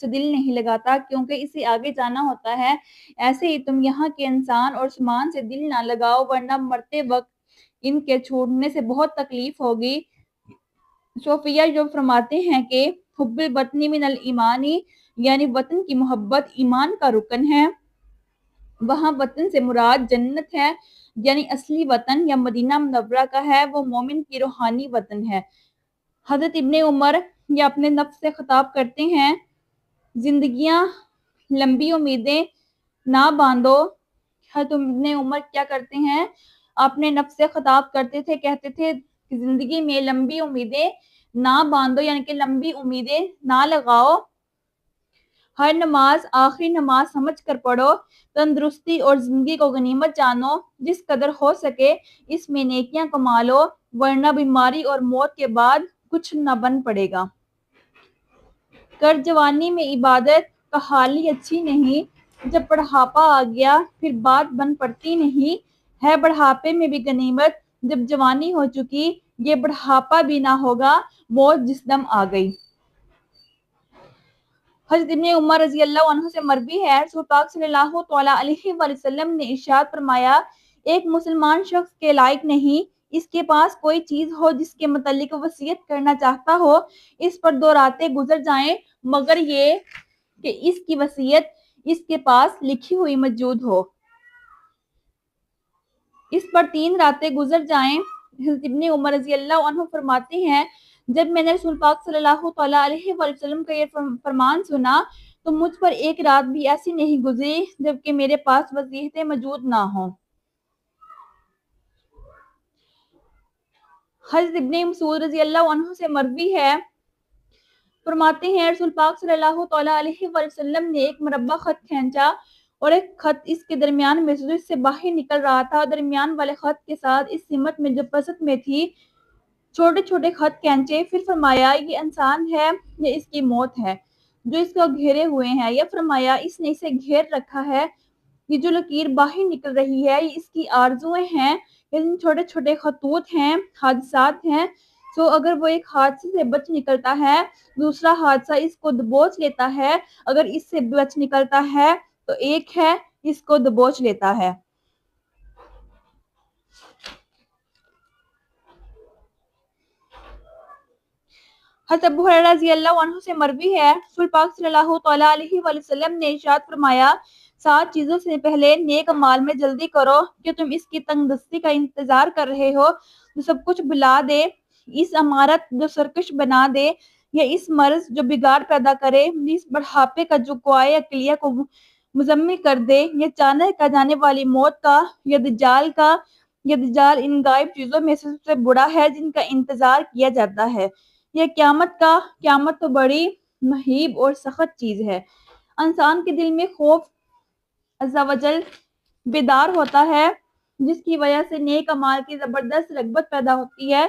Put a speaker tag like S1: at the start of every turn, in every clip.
S1: سے دل نہیں لگاتا کیونکہ اسے آگے جانا ہوتا ہے، ایسے ہی تم یہاں کے انسان اور سامان سے دل نہ لگاؤ ورنہ مرتے وقت ان کے چھوڑنے سے بہت تکلیف ہوگی۔ صوفیہ جو فرماتے ہیں کہ حب الوطنی من الایمانی، یعنی وطن کی محبت ایمان کا رکن ہے۔ وہاں وطن سے مراد جنت ہے، یعنی اصلی وطن یا مدینہ منورہ کا ہے، وہ مومن کی روحانی وطن ہے۔ حضرت ابن عمر یا اپنے نفس سے خطاب کرتے ہیں، زندگیاں لمبی امیدیں نہ باندھو۔ حضرت ابن عمر کیا کرتے ہیں، اپنے نفس سے خطاب کرتے تھے، کہتے تھے کہ زندگی میں لمبی امیدیں نہ باندھو، یعنی کہ لمبی امیدیں نہ لگاؤ۔ ہر نماز آخری نماز سمجھ کر پڑھو، تندرستی اور زندگی کو غنیمت جانو، جس قدر ہو سکے اس میں نیکیاں کما لو ورنہ بیماری اور موت کے بعد کچھ نہ بن پڑے گا۔ کر جوانی میں عبادت کا حال ہی اچھی نہیں، جب بڑھاپا آ گیا پھر بات بن پڑتی نہیں ہے۔ بڑھاپے میں بھی غنیمت، جب جوانی ہو چکی یہ بڑھاپا بھی نہ ہوگا، موت جس دم آ گئی۔ حضرت ابن عمر رضی اللہ عنہ سے مروی ہے، رسول پاک صلی اللہ تعالیٰ علیہ وآلہ وسلم نے ارشاد فرمایا، ایک مسلمان شخص کے لائق نہیں، اس کے پاس کوئی چیز ہو جس کے متعلق وصیت کرنا چاہتا ہو، اس پر 2 راتیں گزر جائیں مگر یہ کہ اس کی وصیت اس کے پاس لکھی ہوئی موجود ہو۔ اس پر 3 راتیں گزر جائیں۔ حضرت ابن عمر رضی اللہ عنہ فرماتے ہیں، جب میں نے رسول پاک صلی اللہ تعالیٰ علیہ وآلہ وسلم کا یہ فرمان سنا تو مجھ پر 1 رات بھی ایسی نہیں گزری جبکہ میرے پاس وصیتیں موجود نہ ہوں۔ حضرت ابن مسعود رضی اللہ عنہ سے مروی ہے، فرماتے ہیں رسول پاک صلی اللہ تعالیٰ علیہ وآلہ وسلم نے ایک مربع خط کھینچا اور ایک خط اس کے درمیان میں سے باہر نکل رہا تھا، درمیان والے خط کے ساتھ اس سمت میں جو وسط میں تھی چھوٹے چھوٹے خط کھینچے، پھر فرمایا یہ انسان ہے یا اس کی موت ہے جو اس کو گھیرے ہوئے ہیں، یا فرمایا اس نے اسے گھیر رکھا ہے، یہ جو لکیر باہر نکل رہی ہے یہ اس کی آرزویں ہیں، یہ چھوٹے چھوٹے خطوط ہیں، حادثات ہیں۔ سو اگر وہ ایک حادثے سے بچ نکلتا ہے دوسرا حادثہ اس کو دبوچ لیتا ہے، اگر اس سے بچ نکلتا ہے تو ایک ہے اس کو دبوچ لیتا ہے۔ حضرت ابو ہریرہ رضی اللہ عنہ سے مروی ہے، رسول پاک صلی اللہ تعالیٰ علیہ وآلہ وسلم نے ارشاد فرمایا، 7 چیزوں سے پہلے نیک اعمال میں جلدی کرو کہ تم اس کی تنگ دستی کا انتظار کر رہے ہو جو سب کچھ بھلا دے، اس امارت جو سرکش بنا دے، یا اس مرض جو بگاڑ پیدا کرے، اس بڑھاپے کا جو قوائے عقلیہ کو مزمل کر دے، یا اچانک آ جانے والی موت کا، یا دجال کا۔ یا دجال ان غائب چیزوں میں سے سب سے بڑا ہے جن کا انتظار کیا جاتا ہے۔ یہ قیامت تو بڑی مہیب اور سخت چیز ہے۔ انسان کے دل میں خوف عز و جل بیدار ہوتا ہے جس کی وجہ سے نیک اعمال کی زبردست رغبت پیدا ہوتی ہے،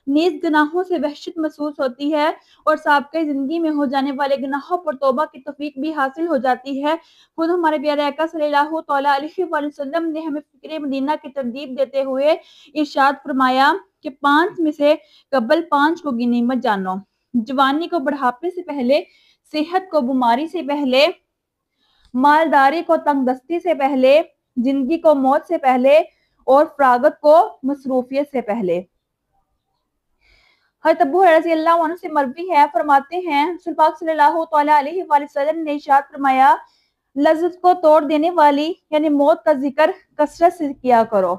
S1: نیز گناہوں سے وحشت محسوس ہوتی ہے اور سابقہ زندگی میں ہو جانے والے گناہوں پر توبہ کی توفیق بھی حاصل ہو جاتی ہے۔ خود ہمارے پیارے آقا صلی اللہ تعالیٰ علیہ وآلہ وسلم نے ہمیں فکر مدینہ کی ترغیب دیتے ہوئے ارشاد فرمایا کہ 5 میں سے قبل 5 کو غنیمت جانو، جوانی کو بڑھاپے سے پہلے، صحت کو بیماری سے پہلے، مالداری کو تنگ دستی سے پہلے، زندگی کو موت سے پہلے اور فراغت کو مصروفیت سے پہلے۔ حضرت ابو ہریرہ رضی اللہ عنہ سے مروی ہے، فرماتے ہیں رسول پاک صلی اللہ تعالیٰ علیہ وآلہ وسلم نے ارشاد فرمایا، لذت کو توڑ دینے والی یعنی موت کا ذکر کثرت سے کیا کرو۔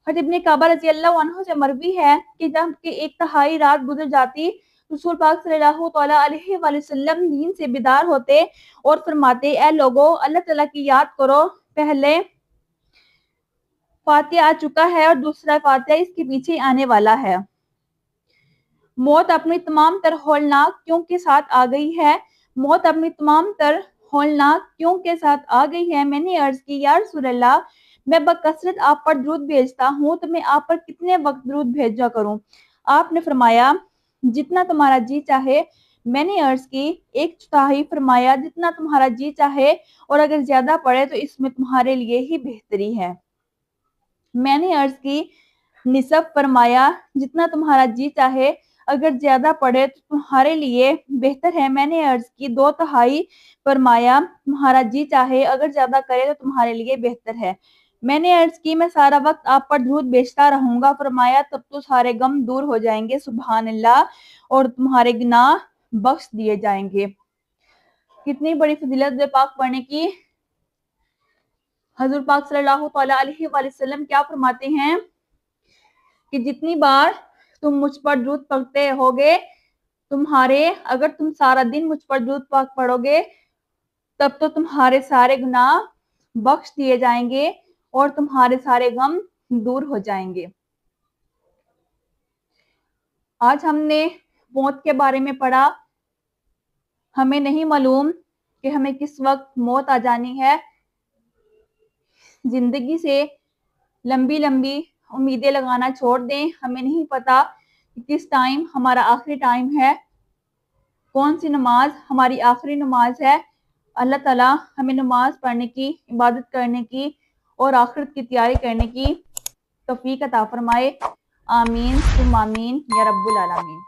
S1: حضرت ابن کعبہ رضی اللہ عنہ سے مروی ہے کہ جب کہ 1/3 رات گزر جاتی رسول پاک صلی اللہ تعالیٰ علیہ وآلہ وسلم نیند سے بیدار ہوتے اور فرماتے، اے لوگو اللہ تعالیٰ کی یاد کرو، پہلے فاتحہ آ چکا ہے اور دوسرا فاتحہ اس کے پیچھے آنے والا ہے۔ موت اپنی تمام تر ہولناک کیوں کے ساتھ آ گئی ہے، موت اپنی تمام تر ہولناک کیوں کے ساتھ آ گئی ہے۔ میں نے عرض کی، یا رسول اللہ، میں بکثرت آپ پر درود بھیجتا ہوں تو میں آپ پر کتنے وقت درود بھیجا کروں؟ آپ نے فرمایا جتنا تمہارا جی چاہے۔ میں نے عرض کی 1/4، فرمایا جتنا تمہارا جی چاہے اور اگر زیادہ پڑے تو اس میں تمہارے لیے ہی بہتری ہے۔ میں نے عرض کی نصف، فرمایا جتنا تمہارا جی چاہے، اگر زیادہ پڑے تو تمہارے لیے بہتر ہے۔ میں نے عرض کی 2/3۔ فرمایا تمہارا جی چاہے اگر زیادہ کرے تو تمہارے لیے بہتر ہے۔ میں نے عرض کی میں سارا وقت آپ پر درود بیچتا رہوں گا۔ فرمایا تب تو سارے غم دور ہو جائیں گے۔ سبحان اللہ، اور تمہارے گناہ بخش دیے جائیں گے۔ کتنی بڑی فضیلت درود پاک پڑھنے کی۔ حضور پاک صلی اللہ تعالیٰ علیہ وآلہ وسلم کیا فرماتے ہیں کہ جتنی بار تم مجھ پر درود پڑھتے ہوگے اگر تم سارا دن مجھ پر درود پاک پڑھو گے تب تو تمہارے سارے گناہ بخش دیے جائیں گے اور تمہارے سارے غم دور ہو جائیں گے۔ آج ہم نے موت کے بارے میں پڑھا۔ ہمیں نہیں معلوم کہ ہمیں کس وقت موت آ جانی ہے۔ زندگی سے لمبی لمبی امیدیں لگانا چھوڑ دیں۔ ہمیں نہیں پتا کہ کس ٹائم ہمارا آخری ٹائم ہے، کون سی نماز ہماری آخری نماز ہے۔ اللہ تعالیٰ ہمیں نماز پڑھنے کی، عبادت کرنے کی اور آخرت کی تیاری کرنے کی توفیق عطا فرمائے۔ آمین ثم آمین یا رب العالمین۔